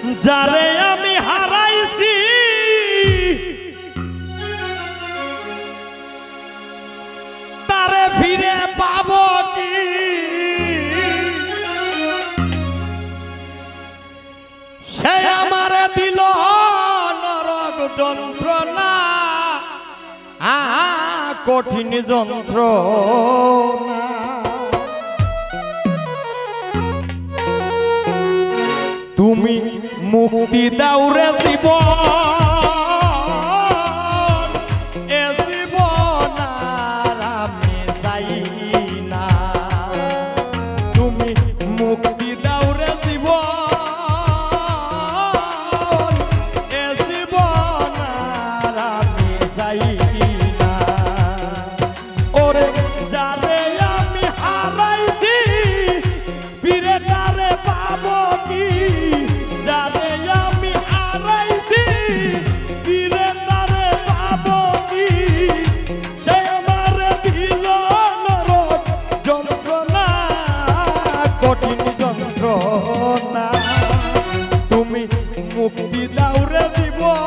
যারে আমি হারাইছি তারে ফিরে পাবো কি? সে আমারে দিল নরক যন্ত্রণা, কঠিন যন্ত্রণা। তুমি মুক্তি দাও রে জীবন, এ জীবন আর আমি চাই না। তুমি মুক্তি দাও রে জীবন, এ জীবন আর আমি চাই না। ওরে যারে আমি হারাইছি ফিরে তারে পাবো কি? যারে আমি হারাইছি ফিরে তারে পাবো কি? সে আমারে দিল নরক যন্ত্রণা, কঠিন যন্ত্রণা। তুমি মুক্তি দাও রে জীবন,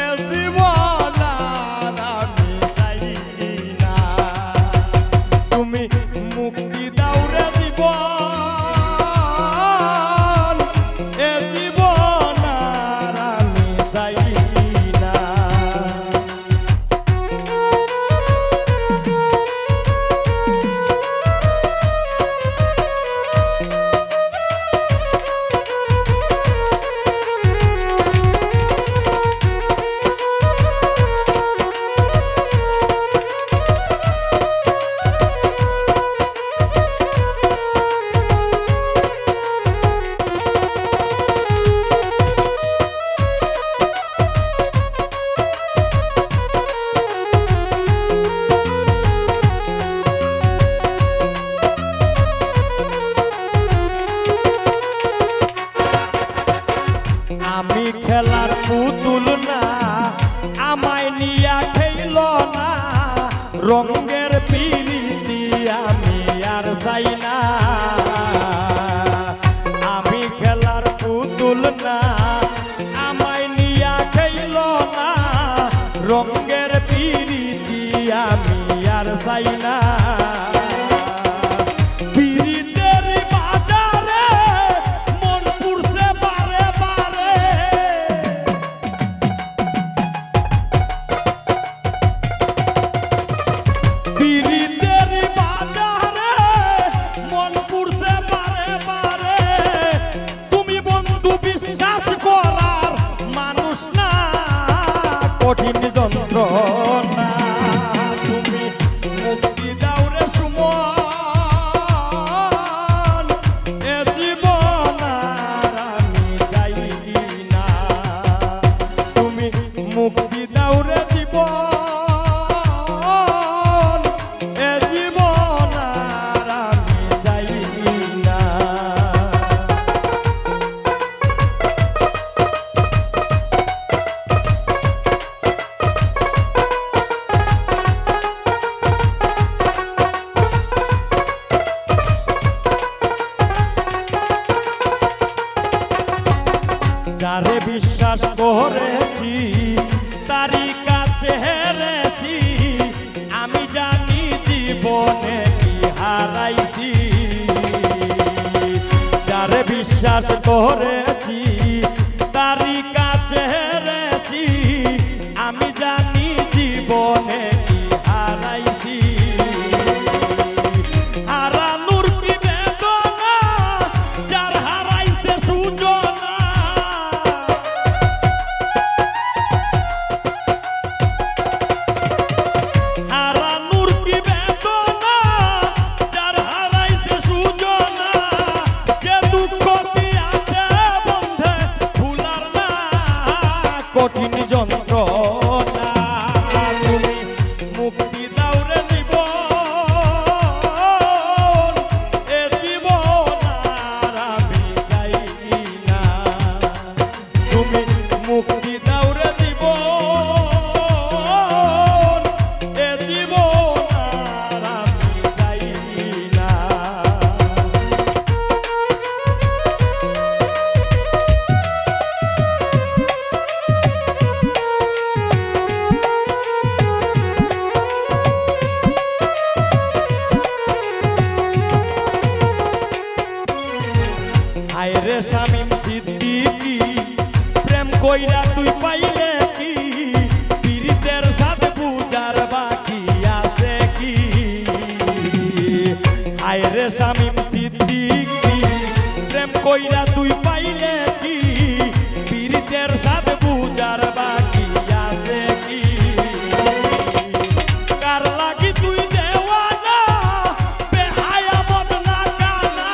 এ জীবন আর আমি চাই না। তুমি মুক্তি দাও রে জীবন, এ জীবন আর আমি চাই না। আমি খেলার পুতুল না, আমায় নিয়া খেইল না, রঙের পিরিতি আমি আর চাই না। আমি খেলার পুতুল না, আমায় নিয়া খেইল না, রঙের পিরিতি আমি আর চাই না। কঠিন যন্ত্রণা। তুমি মুক্তি দাও রে সুমন, এ জীবন আর আমি চাই না। তুমি মুক্তি দাও রে জীবন, এ জীবন আর আমি চাই না। যারে বিশ্বাস করেছি তারই কাছে হেরেছি, আমি জানি জীবনে কি হারাইছি। যারে বিশ্বাস করেছি তারই কাছে হেরেছি, আমি জানি জীবনে কি হারাইছি। হারানোর কি বেদনা, যার হারাইছে সুজনা। হারানোর কি বেদনা, যার হারাইছে সুজনা। যে দুঃখ দিয়াছে বন্ধে ভুলার না, কঠিন যন্ত্রণা। তুমি মুক্তি দাও রে জীবন, এ জীবন আর আমি চাই না। তুমি মুক্তি দাও রে জীবন, এ জীবন আর আমি চাই না। হায় রে শামীম সিদ্দিকী প্রেম কইরা তুই পাইলে কি পীড়িতের সাথে পূজার বাকি আছে কি হায় রে শামীম সিদ্দিকী প্রেম কইরা তুই পাইলে কি পীড়িতের সাথে পূজার বাকি আছে কি কার লাগি তুই দেওয়ানা বেহায়া বদনা কানা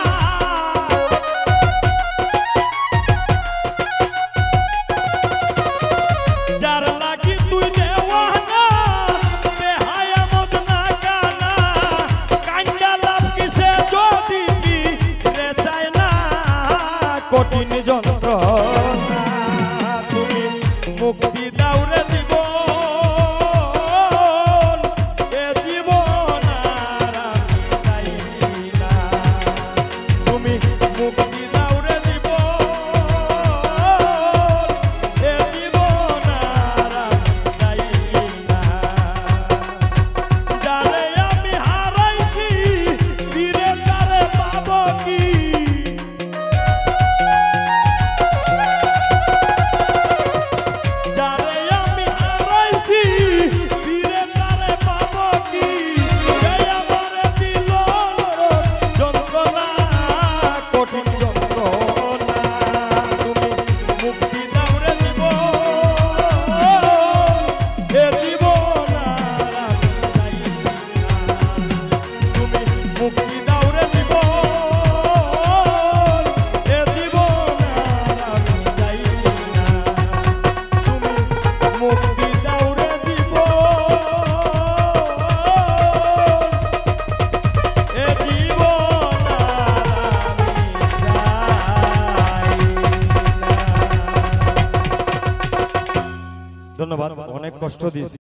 যার লাগি তুই দেওয়ানা বেহায়া বদনা কানা কান্দা লাভ কিসে যদি কি রে চায় না কঠিন যন্ত্রণা তুমি মুক্তি দাও রে জীবন এ জীবন আর আমি চাই না তুমি মুক্তি দাও রে জীবন এ জীবন আর আমি চাই না যারে আমি হারাইছি ফিরে তারে পাবো কি যারে আমি হারাইছি ফিরে তারে পাবো কি যে আমারে দিল যন্ত্রণা কঠিন যন্ত্রণা তুমি মুক্তি দাও রে জীবন এ জীবন আর আমি চাই না তুমি মুক্তি দাও রে জীবন এ জীবন আর আমি চাই না তুমি মুক্তি দাও রে জীবন এ জীবন আর আমি চাই না। ধন্যবাদ, অনেক কষ্ট দিয়েছি।